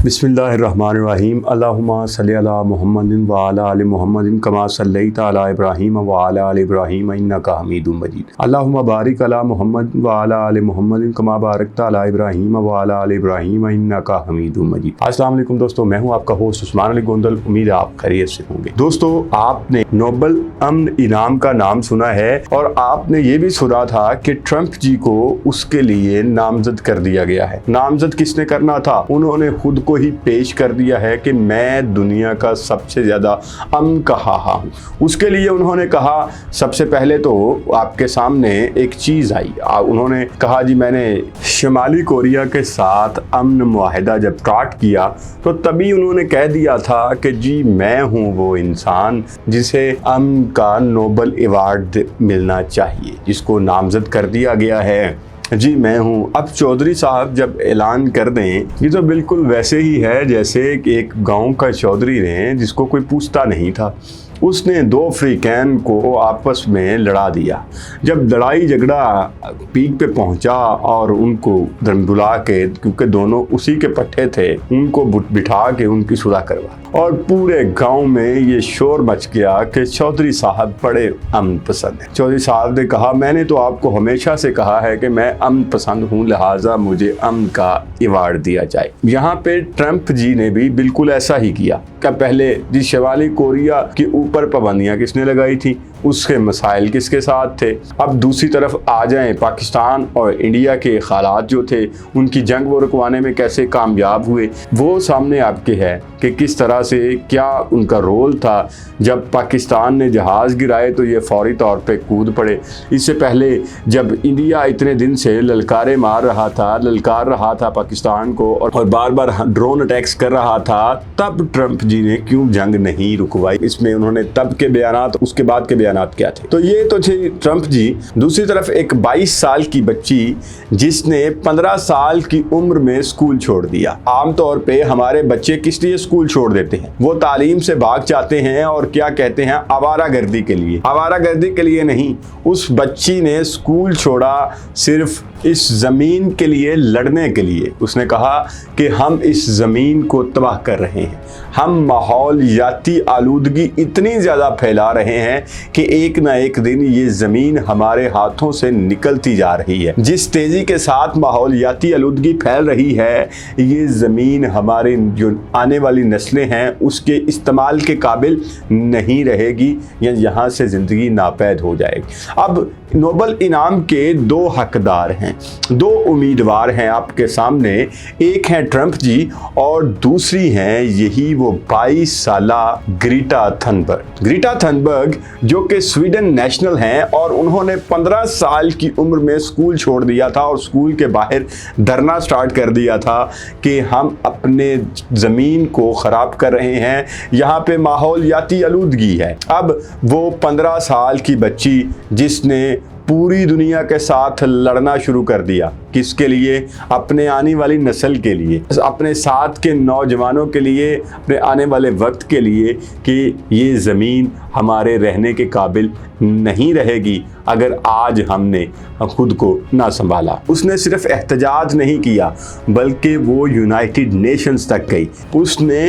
बिस्मिल्लाहिर्रहमानिर्रहीम अल्लाहुम्मा सल्ली अला मुहम्मदिन व अला आलि मुहम्मदिन कमा सल्लैता अला इब्राहीम व अला आलि इब्राहीम इन्नका हमीदुम मजीद। अल्लाहुम्मा बारिक अला मुहम्मद व अला आलि मुहम्मदिन कमा बारकता अला इब्राहीम व अला आलि इब्राहीम इन्नका हमीदुम मजीद। अस्सलाम वालेकुम दोस्तों, मैं हूं आपका होस्ट उस्मान अली गोंदल। उम्मीद है आप खैरियत से होंगे। दोस्तों, आपने नोबेल अमन इनाम का नाम सुना है और आपने ये भी सुना था कि ट्रंप जी को उसके लिए नामजद कर दिया गया है। नामजद किसने करना था? उन्होंने खुद को ही पेश कर दिया है कि मैं दुनिया का सबसे ज्यादा अमन का हाहा हूँ। उसके लिए उन्होंने कहा, सबसे पहले तो आपके सामने एक चीज आई। उन्होंने कहा, जी मैंने शुमाली कोरिया के साथ अमन मुआहिदा जब स्टार्ट किया तो तभी उन्होंने कह दिया था कि जी मैं हूँ वो इंसान जिसे अमन का नोबेल अवार्ड मिलना चाहिए, जिसको नामजद कर दिया गया है। जी मैं हूँ। अब चौधरी साहब जब ऐलान कर दें, ये तो बिल्कुल वैसे ही है जैसे एक गांव का चौधरी ने जिसको कोई पूछता नहीं था, उसने दो अफ्रीकन को आपस में लड़ा दिया। जब लड़ाई झगड़ा पीक पे पहुंचा और उनको बुला के, क्योंकि दोनों उसी के पट्टे थे, उनको बिठा के उनकी सुलह करवा, और पूरे गांव में ये शोर मच गया कि चौधरी साहब बड़े अमन पसंद हैं। चौधरी साहब ने कहा, मैंने तो आपको हमेशा से कहा है कि मैं अमन पसंद हूँ, लिहाजा मुझे अमन का अवार्ड दिया जाए। यहाँ पे ट्रंप जी ने भी बिल्कुल ऐसा ही किया। क्या पहले जी शुमाली कोरिया के ऊपर पाबंदियां किसने लगाई थी, उसके मसाइल किसके साथ थे। अब दूसरी तरफ आ जाएं, पाकिस्तान और इंडिया के हालात जो थे, उनकी जंग वो रुकवाने में कैसे कामयाब हुए, वो सामने आपके है कि किस तरह से क्या उनका रोल था। जब पाकिस्तान ने जहाज़ गिराए तो ये फौरी तौर पे कूद पड़े। इससे पहले जब इंडिया इतने दिन से ललकार रहा था पाकिस्तान को और बार बार ड्रोन अटैक्स कर रहा था, तब ट्रंप जी ने क्यों जंग नहीं रुकवाई? इसमें उन्होंने तब के बयानात, उसके बाद के बयानात क्या थे। तो ये तो थे ट्रंप जी। दूसरी तरफ एक 22 साल की बच्ची जिसने 15 साल की उम्र में स्कूल छोड़ दिया। आमतौर पे हमारे बच्चे किस लिए स्कूल छोड़ देते हैं? वो तालीम से भाग जाते हैं और क्या कहते हैं, आवारागर्दी के लिए। आवारागर्दी के लिए नहीं, उस बच्ची ने स्कूल छोड़ा सिर्फ इस जमीन के लिए, लड़ने के लिए। उसने कहा कि हम इस जमीन को तबाह कर रहे हैं, हम माहौलियाती आलूदगी इतनी ज़्यादा फैला रहे हैं कि एक ना एक दिन ये ज़मीन हमारे हाथों से निकलती जा रही है। जिस तेज़ी के साथ माहौलियाती आलूदगी फैल रही है, ये ज़मीन हमारे जो आने वाली नस्लें हैं उसके इस्तेमाल के काबिल नहीं रहेगी, या यहाँ से ज़िंदगी नापैद हो जाएगी। अब नोबेल इनाम के दो हकदार हैं, दो उम्मीदवार हैं आपके सामने। एक है ट्रंप जी और दूसरी हैं यही वो 22 साला ग्रेटा थनबर्ग। ग्रेटा थनबर्ग जो कि स्वीडन नेशनल हैं और उन्होंने 15 साल की उम्र में स्कूल छोड़ दिया था और स्कूल के बाहर धरना स्टार्ट कर दिया था कि हम अपने ज़मीन को ख़राब कर रहे हैं, यहाँ पे माहौलियाती आलूदगी है। अब वो 15 साल की बच्ची जिसने पूरी दुनिया के साथ लड़ना शुरू कर दिया, किसके लिए? अपने आने वाली नस्ल के लिए, अपने साथ के नौजवानों के लिए, अपने आने वाले वक्त के लिए, कि ये ज़मीन हमारे रहने के काबिल नहीं रहेगी अगर आज हमने खुद को ना संभाला। उसने सिर्फ एहतजाज नहीं किया बल्कि वो यूनाइटेड नेशंस तक गई। उसने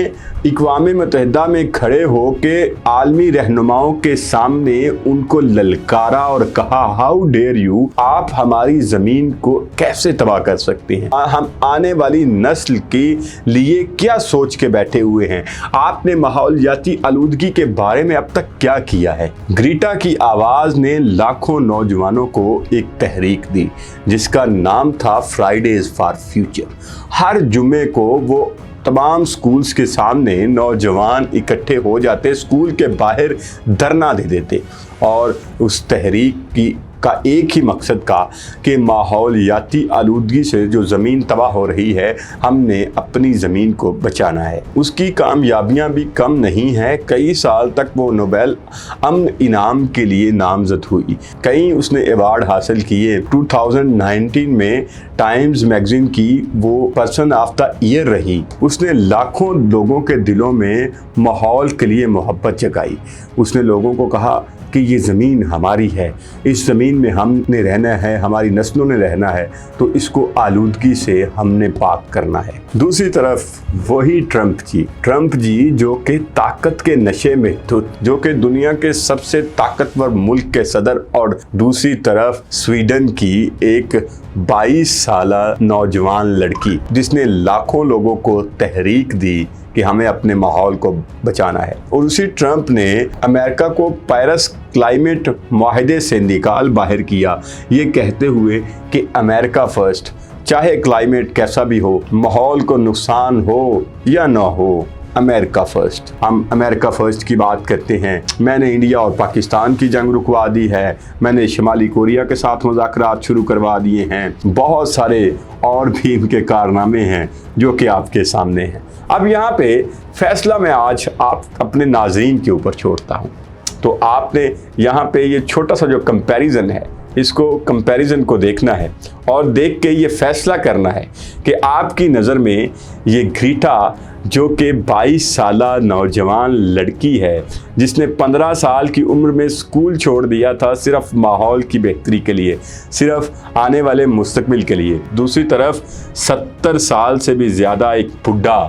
इक़वाम मुत्तहिदा में खड़े हो के आलमी रहनुमाओं के सामने उनको ललकारा और कहा, हाउ डेयर यू, आप हमारी ज़मीन को कैसे तबाह कर सकते हैं? हम आने वाली नस्ल के लिए क्या सोच के बैठे हुए हैं? आपने माहौलियाती आलूदगी के बारे में अब तक क्या किया है? ग्रेटा की आवाज़ ने लाखों नौजवानों को एक तहरीक दी जिसका नाम था फ्राइडेज फॉर फ्यूचर। हर जुमे को वो तमाम स्कूल्स के सामने नौजवान इकट्ठे हो जाते, स्कूल के बाहर धरना दे देते और उस तहरीक का एक ही मकसद था कि माहौलियाती आलूदगी से जो ज़मीन तबाह हो रही है, हमने अपनी ज़मीन को बचाना है। उसकी कामयाबियां भी कम नहीं हैं। कई साल तक वो नोबेल अमन इनाम के लिए नामजद हुई, कई उसने अवार्ड हासिल किए। 2019 में टाइम्स मैगज़ीन की वो पर्सन ऑफ द ईयर रही। उसने लाखों लोगों के दिलों में माहौल के लिए मोहब्बत जगाई। उसने लोगों को कहा کہ یہ زمین ہماری ہے، اس زمین میں ہم نے رہنا ہے، ہماری نسلوں نے رہنا ہے، تو اس کو آلودگی سے ہم نے پاک کرنا ہے۔ دوسری طرف وہی ٹرمپ جی جو کہ طاقت کے نشے میں جو کہ دنیا کے سب سے طاقتور ملک کے صدر، اور دوسری طرف سویڈن کی ایک 22 سالہ نوجوان لڑکی جس نے لاکھوں لوگوں کو تحریک دی کہ ہمیں اپنے ماحول کو بچانا ہے، اور اسی ٹرمپ نے امریکہ کو پیرس کلائمیٹ معاہدے سے نکال باہر کیا، یہ کہتے ہوئے کہ امریکہ فرسٹ، چاہے کلائمیٹ کیسا بھی ہو، ماحول کو نقصان ہو یا نہ ہو، امریکہ فرسٹ۔ ہم امریکہ فرسٹ کی بات کرتے ہیں۔ میں نے انڈیا اور پاکستان کی جنگ رکوا دی ہے، میں نے شمالی کوریا کے ساتھ مذاکرات شروع کروا دیے ہیں، بہت سارے اور بھی ان کے کارنامے ہیں جو کہ آپ کے سامنے ہیں۔ اب یہاں پہ فیصلہ میں آج آپ اپنے ناظرین کے اوپر چھوڑتا ہوں، تو آپ نے یہاں پہ یہ چھوٹا سا جو کمپیریزن ہے، اس کو کمپیریزن کو دیکھنا ہے اور دیکھ کے یہ فیصلہ کرنا ہے کہ آپ کی نظر میں یہ گریٹا جو کہ 22 سالہ نوجوان لڑکی ہے، جس نے 15 سال کی عمر میں اسکول چھوڑ دیا تھا صرف ماحول کی بہتری کے لیے، صرف آنے والے مستقبل کے لیے، دوسری طرف 70 سال سے بھی زیادہ ایک بڈھا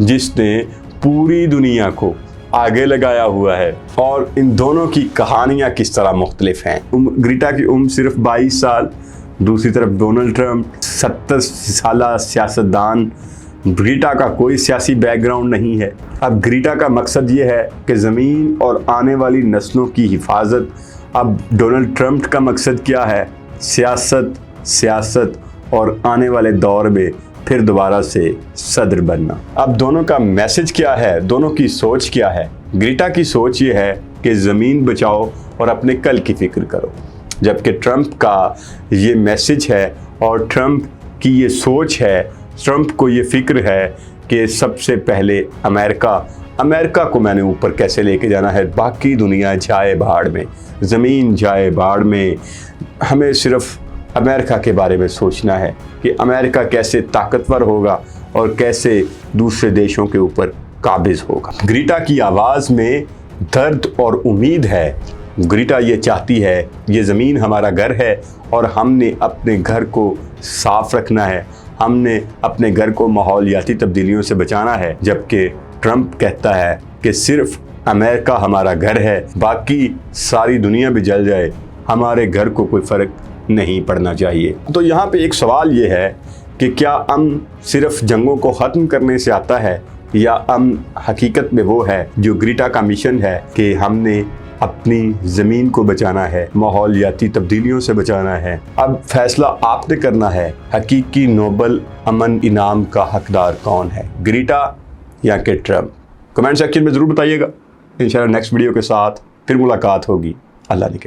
جس نے پوری دنیا کو آگے لگایا ہوا ہے، اور ان دونوں کی کہانیاں کس طرح مختلف ہیں۔ گریٹا کی عمر صرف 22 سال، دوسری طرف ڈونلڈ ٹرمپ 70 سالہ سیاستدان، گریٹا کا کوئی سیاسی بیک گراؤنڈ نہیں ہے۔ اب گریٹا کا مقصد یہ ہے کہ زمین اور آنے والی نسلوں کی حفاظت۔ اب ڈونلڈ ٹرمپ کا مقصد کیا ہے؟ سیاست اور آنے والے دور میں پھر دوبارہ سے صدر بننا۔ اب دونوں کا میسج کیا ہے، دونوں کی سوچ کیا ہے؟ گریٹا کی سوچ یہ ہے کہ زمین بچاؤ اور اپنے کل کی فکر کرو، جبکہ ٹرمپ کا یہ میسج ہے اور ٹرمپ کی یہ سوچ ہے، ٹرمپ کو یہ فکر ہے کہ سب سے پہلے امریکہ کو میں نے اوپر کیسے لے کے جانا ہے، باقی دنیا جائے بھاڑ میں، زمین جائے بھاڑ میں، ہمیں صرف امریکہ کے بارے میں سوچنا ہے کہ امریکہ کیسے طاقتور ہوگا اور کیسے دوسرے دیشوں کے اوپر قابض ہوگا۔ گریٹا کی آواز میں درد اور امید ہے۔ گریٹا یہ چاہتی ہے، یہ زمین ہمارا گھر ہے اور ہم نے اپنے گھر کو صاف رکھنا ہے، ہم نے اپنے گھر کو ماحولیاتی تبدیلیوں سے بچانا ہے، جبکہ ٹرمپ کہتا ہے کہ صرف امریکہ ہمارا گھر ہے، باقی ساری دنیا بھی جل جائے، ہمارے گھر کو کوئی فرق نہیں پڑنا چاہیے۔ تو یہاں پہ ایک سوال یہ ہے کہ کیا امن صرف جنگوں کو ختم کرنے سے آتا ہے، یا امن حقیقت میں وہ ہے جو گریٹا کا مشن ہے کہ ہم نے اپنی زمین کو بچانا ہے، ماحولیاتی تبدیلیوں سے بچانا ہے۔ اب فیصلہ آپ نے کرنا ہے، حقیقی نوبل امن انعام کا حقدار کون ہے، گریٹا یا کہ ٹرمپ؟ کمنٹ سیکشن میں ضرور بتائیے گا۔ انشاءاللہ نیکسٹ ویڈیو کے ساتھ پھر ملاقات ہوگی۔ اللہ نے